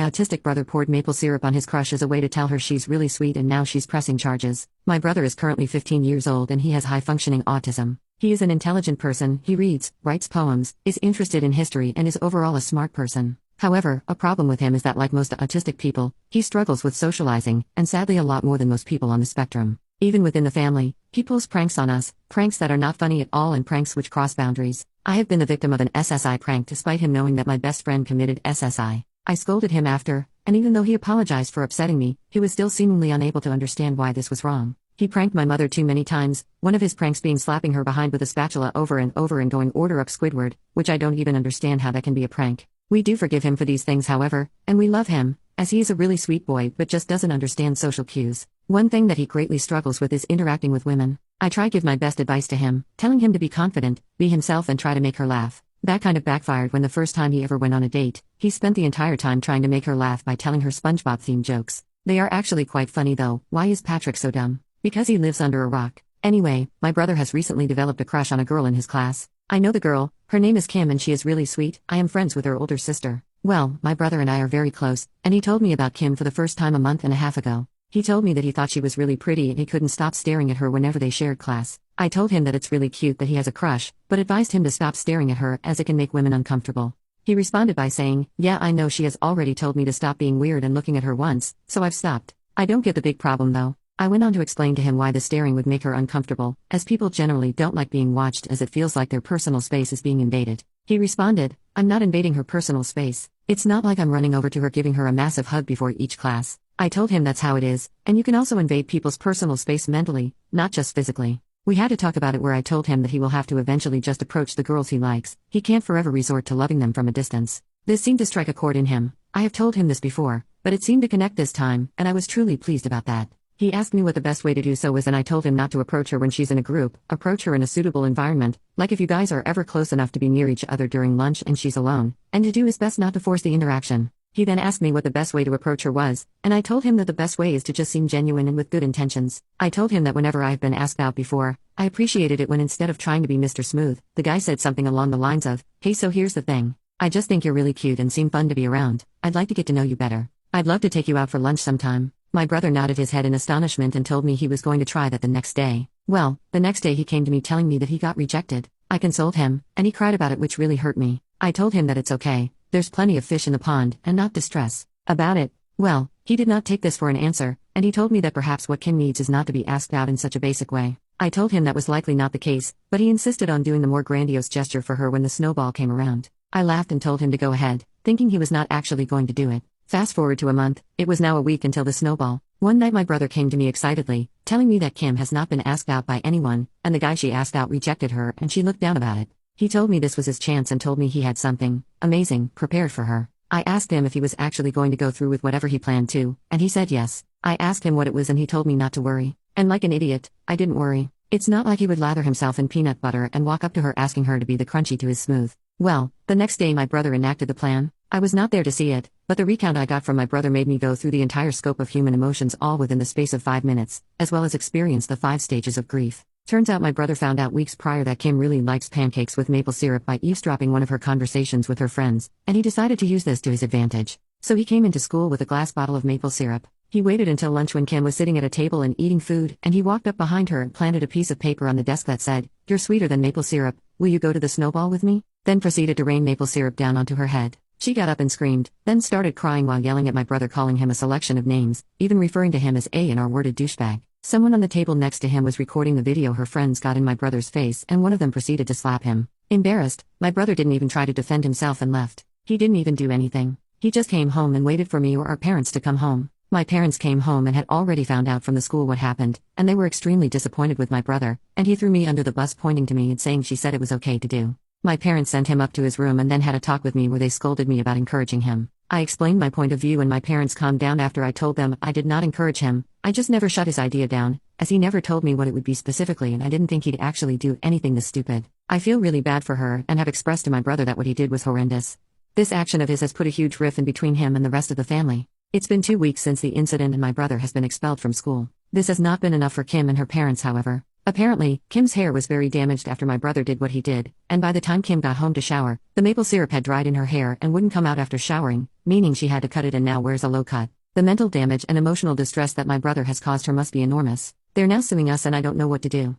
autistic brother poured maple syrup on his crush as a way to tell her she's really sweet, and now she's pressing charges. My brother is currently 15 years old and he has high-functioning autism. He is an intelligent person, he reads, writes poems, is interested in history, and is overall a smart person. However, a problem with him is that, like most autistic people, he struggles with socializing, and sadly a lot more than most people on the spectrum. Even within the family, he pulls pranks on us, pranks that are not funny at all and pranks which cross boundaries. I have been the victim of an SSI prank despite him knowing that my best friend committed SSI. I scolded him after, and even though he apologized for upsetting me, he was still seemingly unable to understand why this was wrong. He pranked my mother too many times, one of his pranks being slapping her behind with a spatula over and over and going, "Order up Squidward," which I don't even understand how that can be a prank. We do forgive him for these things, however, and we love him, as he is a really sweet boy but just doesn't understand social cues. One thing that he greatly struggles with is interacting with women. I try to give my best advice to him, telling him to be confident, be himself, and try to make her laugh. That kind of backfired when the first time he ever went on a date, he spent the entire time trying to make her laugh by telling her SpongeBob-themed jokes. They are actually quite funny though. Why is Patrick so dumb? Because he lives under a rock. Anyway, my brother has recently developed a crush on a girl in his class. I know the girl, her name is Kim and she is really sweet. I am friends with her older sister. Well, my brother and I are very close, and he told me about Kim for the first time a month and a half ago. He told me that he thought she was really pretty and he couldn't stop staring at her whenever they shared class. I told him that it's really cute that he has a crush, but advised him to stop staring at her as it can make women uncomfortable. He responded by saying, "Yeah, I know, she has already told me to stop being weird and looking at her once, so I've stopped." I don't get the big problem though. I went on to explain to him why the staring would make her uncomfortable, as people generally don't like being watched as it feels like their personal space is being invaded. He responded, "I'm not invading her personal space. It's not like I'm running over to her giving her a massive hug before each class." I told him that's how it is, and you can also invade people's personal space mentally, not just physically. We had to talk about it where I told him that he will have to eventually just approach the girls he likes, he can't forever resort to loving them from a distance. This seemed to strike a chord in him. I have told him this before, but it seemed to connect this time, and I was truly pleased about that. He asked me what the best way to do so was, and I told him not to approach her when she's in a group, approach her in a suitable environment, like if you guys are ever close enough to be near each other during lunch and she's alone, and to do his best not to force the interaction. He then asked me what the best way to approach her was, and I told him that the best way is to just seem genuine and with good intentions. I told him that whenever I've been asked out before, I appreciated it when instead of trying to be Mr. Smooth, the guy said something along the lines of, "Hey, so here's the thing. I just think you're really cute and seem fun to be around. I'd like to get to know you better. I'd love to take you out for lunch sometime." My brother nodded his head in astonishment and told me he was going to try that the next day. Well, the next day he came to me telling me that he got rejected. I consoled him, and he cried about it, which really hurt me. I told him that it's okay, there's plenty of fish in the pond, and not to stress about it. Well, he did not take this for an answer, and he told me that perhaps what Kim needs is not to be asked out in such a basic way. I told him that was likely not the case, but he insisted on doing the more grandiose gesture for her when the snowball came around. I laughed and told him to go ahead, thinking he was not actually going to do it. Fast forward to a month, it was now a week until the snowball. One night my brother came to me excitedly, telling me that Kim has not been asked out by anyone, and the guy she asked out rejected her and she looked down about it. He told me this was his chance and told me he had something amazing prepared for her. I asked him if he was actually going to go through with whatever he planned to, and he said yes. I asked him what it was and he told me not to worry. And like an idiot, I didn't worry. It's not like he would lather himself in peanut butter and walk up to her asking her to be the crunchy to his smooth. Well, the next day my brother enacted the plan. I was not there to see it, but the recount I got from my brother made me go through the entire scope of human emotions all within the space of 5 minutes, as well as experience the 5 stages of grief. Turns out my brother found out weeks prior that Kim really likes pancakes with maple syrup by eavesdropping one of her conversations with her friends, and he decided to use this to his advantage. So he came into school with a glass bottle of maple syrup. He waited until lunch when Kim was sitting at a table and eating food, and he walked up behind her and planted a piece of paper on the desk that said, "You're sweeter than maple syrup, will you go to the snowball with me?" Then proceeded to rain maple syrup down onto her head. She got up and screamed, then started crying while yelling at my brother, calling him a selection of names, even referring to him as a and R-worded douchebag. Someone on the table next to him was recording the video her friends got in my brother's face, and one of them proceeded to slap him. Embarrassed, my brother didn't even try to defend himself and left. He didn't even do anything. He just came home and waited for me or our parents to come home. My parents came home and had already found out from the school what happened, and they were extremely disappointed with my brother, and he threw me under the bus, pointing to me and saying she said it was okay to do. My parents sent him up to his room and then had a talk with me where they scolded me about encouraging him. I explained my point of view and my parents calmed down after I told them I did not encourage him. I just never shut his idea down, as he never told me what it would be specifically, and I didn't think he'd actually do anything this stupid. I feel really bad for her and have expressed to my brother that what he did was horrendous. This action of his has put a huge rift in between him and the rest of the family. It's been 2 weeks since the incident and my brother has been expelled from school. This has not been enough for Kim and her parents, however. Apparently, Kim's hair was very damaged after my brother did what he did, and by the time Kim got home to shower, the maple syrup had dried in her hair and wouldn't come out after showering, meaning she had to cut it and now wears a low cut. The mental damage and emotional distress that my brother has caused her must be enormous. They're now suing us and I don't know what to do.